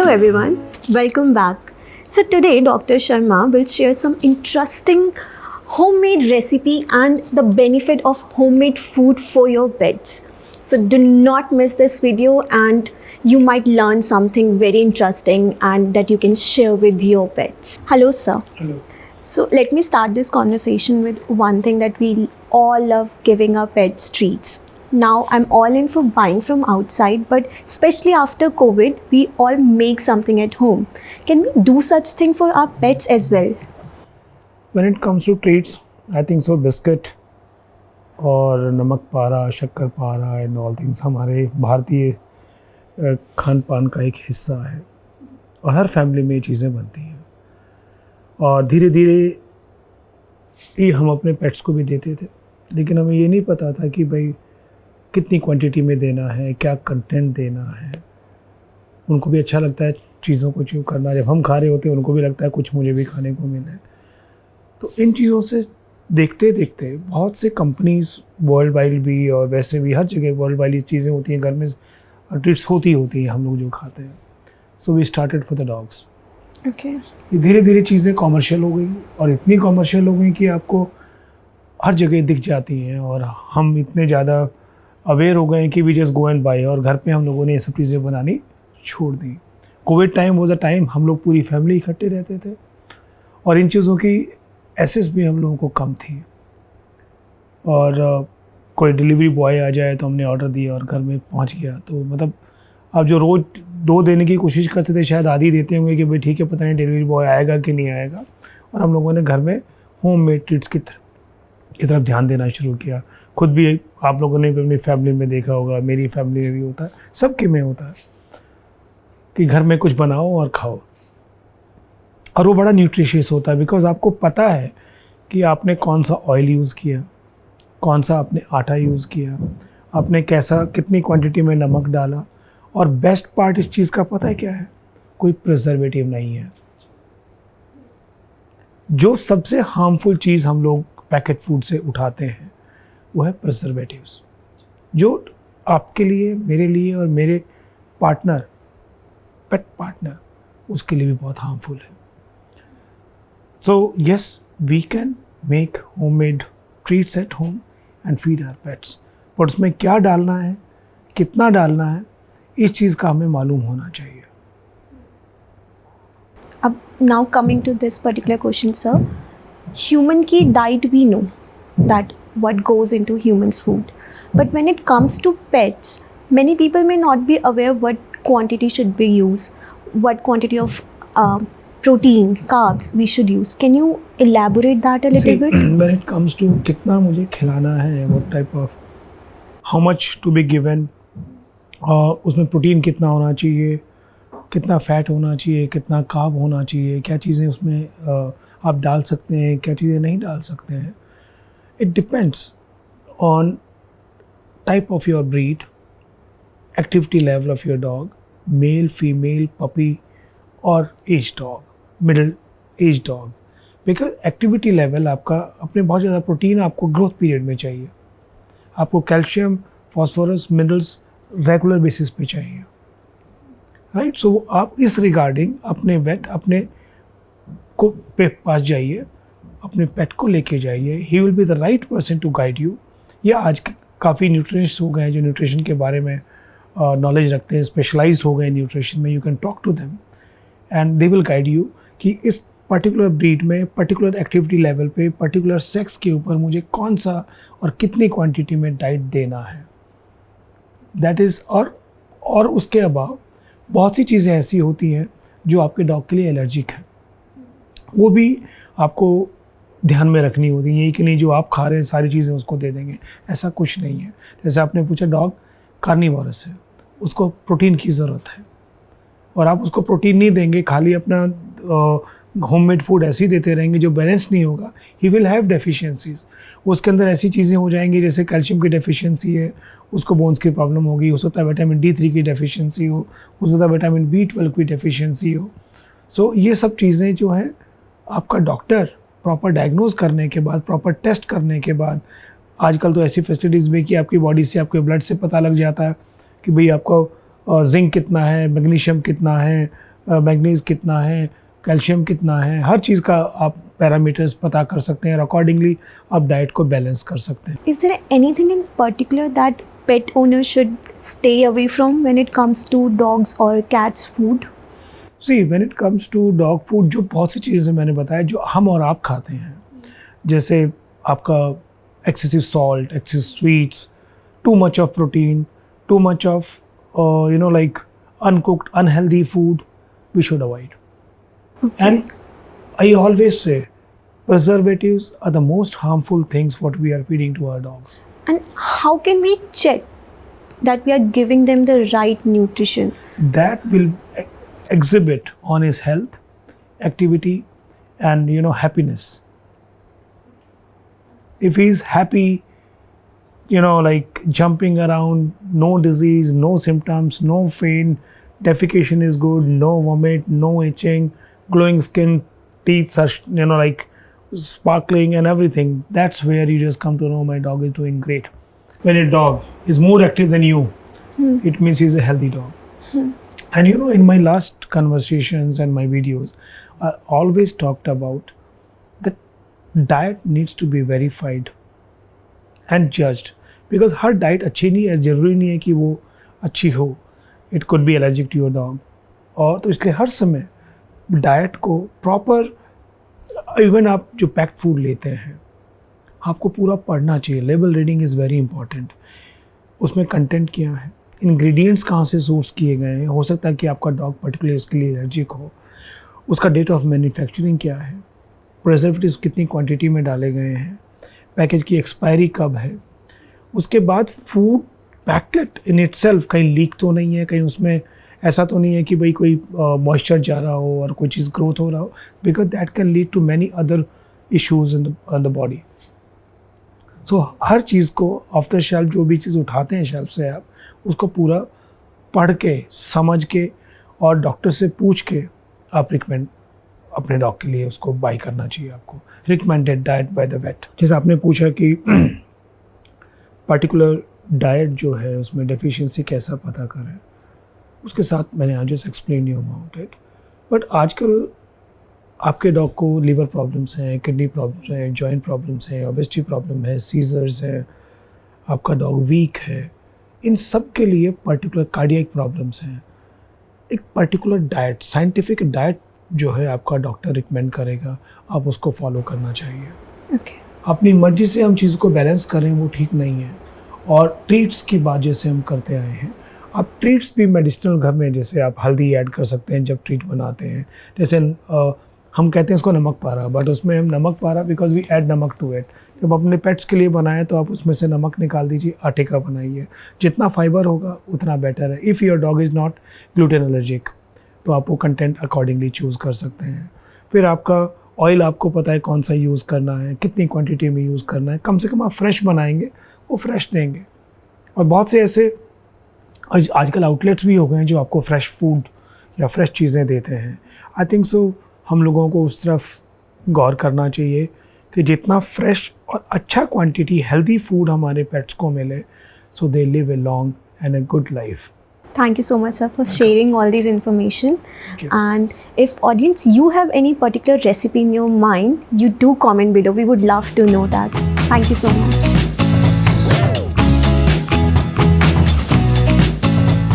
everyone, welcome back. So today Dr. Sharma will share some interesting homemade recipe and the benefit of homemade food for your pets. So do not miss this video and you might learn something very interesting and that you can share with your pets. Hello sir. Hello. So let me start this conversation with one thing that we all love, giving our pets treats. Now I'm all in for buying from outside, but especially after COVID, we all make something at home. Can we do such thing for our pets as well? When it comes to treats, I think so biscuit और नमक पारा, शक्कर पारा and all things हमारे भारतीय खान पान का एक हिस्सा है और हर फैमिली में ये चीज़ें बनती हैं और धीरे धीरे ये हम अपने पेट्स को भी देते थे, लेकिन हमें ये नहीं पता था कि भाई कितनी क्वांटिटी में देना है, क्या कंटेंट देना है। उनको भी अच्छा लगता है चीज़ों को च्यू करना, जब हम खा रहे होते हैं उनको भी लगता है कुछ मुझे भी खाने को मिले। तो इन चीज़ों से देखते देखते बहुत से कंपनीज वर्ल्ड वाइड भी और वैसे भी हर जगह वर्ल्ड वाइड चीज़ें होती हैं, घर में ट्रीट्स होती हैं हम लोग जो खाते हैं। So we started for the dogs. Okay. ये धीरे धीरे चीज़ें कॉमर्शियल हो गई और इतनी कॉमर्शियल हो गई कि आपको हर जगह दिख जाती हैं और हम इतने ज़्यादा अवेयर हो गए हैं कि we just go and buy, और घर पे हम लोगों ने ये सब चीज़ें बनानी छोड़ दी। Covid time was a time हम लोग पूरी फैमिली इकट्ठे रहते थे और इन चीज़ों की एक्सेस भी हम लोगों को कम थी और कोई डिलीवरी बॉय आ जाए तो हमने ऑर्डर दिया और घर में पहुंच गया। तो मतलब आप जो रोज़ 2 देने की कोशिश करते थे शायद आधी देते होंगे कि भाई ठीक है पता नहीं डिलीवरी बॉय आएगा कि नहीं आएगा, और हम लोगों ने घर में होम मेड ट्रीट्स की तरफ ध्यान देना शुरू किया। खुद भी आप लोगों ने भी अपनी फैमिली में देखा होगा, मेरी फैमिली में भी होता है, सबके में होता है कि घर में कुछ बनाओ और खाओ, और वो बड़ा न्यूट्रिशियस होता है बिकॉज आपको पता है कि आपने कौन सा ऑयल यूज़ किया, कौन सा आपने आटा यूज़ किया, आपने कैसा कितनी क्वांटिटी में नमक डाला, और बेस्ट पार्ट इस चीज़ का पता है क्या है, कोई प्रिजर्वेटिव नहीं है। जो सबसे हार्मफुल चीज़ हम लोग पैकेट फूड से उठाते हैं वो है प्रिजर्वेटिव्स, जो आपके लिए, मेरे लिए और मेरे पार्टनर, पेट पार्टनर, उसके लिए भी बहुत हार्मफुल है। So yes, we can make homemade treats at home and feed our pets, but उसमें क्या डालना है, कितना डालना है, इस चीज़ का हमें मालूम होना चाहिए। अब now coming to this particular question sir, human की diet we know that what goes into humans food, but when it comes to pets many people may not be aware what quantity should be used, what quantity of protein, carbs we should use. Can you elaborate that a little bit? When it comes to कितना मुझे खिलाना है, what type of, how much to be given, उसमें protein कितना होना चाहिए, कितना fat होना चाहिए, कितना कार्ब होना चाहिए, क्या चीज़ें उसमें आप डाल सकते हैं, क्या चीज़ें नहीं डाल सकते हैं। It depends on type of your breed, activity level of your dog, male, female, puppy or age dog, middle age dog, because activity level आपका अपने बहुत ज़्यादा प्रोटीन आपको ग्रोथ पीरियड में चाहिए, आपको calcium, phosphorus, minerals regular basis पे चाहिए, राइट। सो आप इस रिगार्डिंग अपने वेट अपने को पे पास जाइए, अपने पेट को लेके जाइए, he will be the right person to guide you. या आज काफ़ी न्यूट्रिशनिस्ट हो गए हैं जो न्यूट्रिशन के बारे में नॉलेज रखते हैं, स्पेशलाइज्ड हो गए न्यूट्रिशन में, you can talk to them and they will guide you कि इस पर्टिकुलर ब्रीड में, पर्टिकुलर एक्टिविटी लेवल पे, पर्टिकुलर सेक्स के ऊपर मुझे कौन सा और कितनी क्वांटिटी में डाइट देना है, दैट इज़। और उसके अलावा बहुत सी चीज़ें ऐसी होती हैं जो आपके डॉग के लिए एलर्जिक है, वो भी आपको ध्यान में रखनी होती है। यही कि नहीं जो आप खा रहे हैं सारी चीज़ें उसको दे देंगे, ऐसा कुछ नहीं है। जैसे आपने पूछा डॉग कार्निवोरस है, उसको प्रोटीन की ज़रूरत है, और आप उसको प्रोटीन नहीं देंगे, खाली अपना होममेड फूड ऐसे ही देते रहेंगे जो बैलेंस नहीं होगा, ही विल हैव डेफिशिएंसीज। उसके अंदर ऐसी चीज़ें हो जाएंगी जैसे कैल्शियम की डेफिशिएंसी है, उसको बोन्स की प्रॉब्लम होगी, हो सकता है विटामिन D3 की डेफिशिएंसी हो सकता है विटामिन B12 की डेफिशिएंसी हो। सो ये सब चीज़ें जो है आपका डॉक्टर प्रॉपर डायग्नोज करने के बाद, प्रॉपर टेस्ट करने के बाद, आजकल तो ऐसी फैसिलिटीज़ भी कि आपकी बॉडी से, आपके ब्लड से पता लग जाता है कि भाई आपको जिंक कितना है, मैग्नीशियम कितना है, मैग्नीज कितना है, कैल्शियम कितना है, हर चीज़ का आप पैरामीटर्स पता कर सकते हैं और अकॉर्डिंगली आप डाइट को बैलेंस कर सकते हैं. Is there anything in particular that pet owners should stay away from when it comes to dogs or cats' food? See when it comes to dog food, जो बहुत सी चीज़ें मैंने बताया जो हम और आप खाते हैं, जैसे आपका excessive salt, excessive sweets, too much of protein, too much of like uncooked unhealthy food, we should avoid. And I always say preservatives are the most harmful things what we are feeding to our dogs. And how can we check that we are giving them the right nutrition? That will exhibit on his health, activity, and happiness. If he's happy, like jumping around, no disease, no symptoms, no pain, defecation is good, no vomit, no itching, glowing skin, teeth are like sparkling and everything, that's where you just come to know my dog is doing great. When a dog is more active than you, it means he's a healthy dog. And in my last conversations and my videos, I always talked about that diet needs to be verified and judged, because her diet अच्छी नहीं है, ज़रूरी नहीं है कि वो अच्छी हो. It could be allergic to your dog. और तो इसलिए हर समय डाइट को प्रॉपर, इवन आप जो पैक्ड फूड लेते हैं आपको पूरा पढ़ना चाहिए. Label reading is very important. उसमें कंटेंट क्या है, इंग्रेडिएंट्स कहाँ से सोर्स किए गए हैं, हो सकता है कि आपका डॉग पर्टिकुलर इसके लिए एलर्जिक हो, उसका डेट ऑफ मैन्युफैक्चरिंग क्या है, प्रिजर्वेटिव्स कितनी क्वांटिटी में डाले गए हैं, पैकेज की एक्सपायरी कब है, उसके बाद फूड पैकेट इन इटसेल्फ कहीं लीक तो नहीं है, कहीं उसमें ऐसा तो नहीं है कि भाई कोई मॉइस्चर जा रहा हो और कोई चीज़ ग्रोथ हो रहा हो, because that can lead to many other issues in the body. So हर चीज़ को ऑफ द शेल्फ, जो भी चीज़ उठाते हैं शेल्फ से, आप उसको पूरा पढ़ के, समझ के और डॉक्टर से पूछ के आप रिकमेंड अपने डॉग के लिए उसको बाई करना चाहिए. आपको recommended diet by the weight. जैसे आपने पूछा कि पर्टिकुलर डाइट जो है उसमें डेफिशिएंसी कैसा पता करें, उसके साथ मैंने आज just explain you about it. But आजकल आपके डॉग को लीवर प्रॉब्लम्स हैं, किडनी प्रॉब्लम्स हैं, जॉइंट प्रॉब्लम्स हैं, ओबेसिटी प्रॉब्लम है, सीजर्स है, आपका डॉग वीक है, इन सब के लिए पर्टिकुलर कार्डियक प्रॉब्लम्स हैं. एक पर्टिकुलर डाइट, साइंटिफिक डाइट जो है आपका डॉक्टर रिकमेंड करेगा, आप उसको फॉलो करना चाहिए. Okay. अपनी मर्जी से हम चीज़ को बैलेंस करें वो ठीक नहीं है. और ट्रीट्स की बात जैसे हम करते आए हैं, आप ट्रीट्स भी मेडिसिनल घर में, जैसे आप हल्दी ऐड कर सकते हैं जब ट्रीट बनाते हैं. जैसे हम कहते हैं उसको नमक पारा, बट उसमें हम नमक पारा बिकॉज वी ऐड नमक टू इट. जब अपने पेट्स के लिए बनाएं तो आप उसमें से नमक निकाल दीजिए, आटे का बनाइए. जितना फाइबर होगा उतना बेटर है. If your dog is not gluten allergic तो आप वो कंटेंट अकॉर्डिंगली चूज़ कर सकते हैं. फिर आपका ऑयल आपको पता है कौन सा यूज़ करना है, कितनी क्वांटिटी में यूज़ करना है. कम से कम आप फ्रेश बनाएंगे, वो फ्रेश देंगे. और बहुत से ऐसे आजकल आउटलेट्स भी हो गए हैं जो आपको फ्रेश फूड या फ्रेश चीज़ें देते हैं. आई थिंक सो हम लोगों को उस तरफ गौर करना चाहिए कि जितना फ्रेश और अच्छा क्वांटिटी हेल्दी फूड हमारे पेट्स को मिले, so they live a long and a good life. Thank you so much, sir, for sharing all these information. Thank you. And if audience, you have any particular recipe in your mind, you do comment below. We would love to know that. Thank you so much.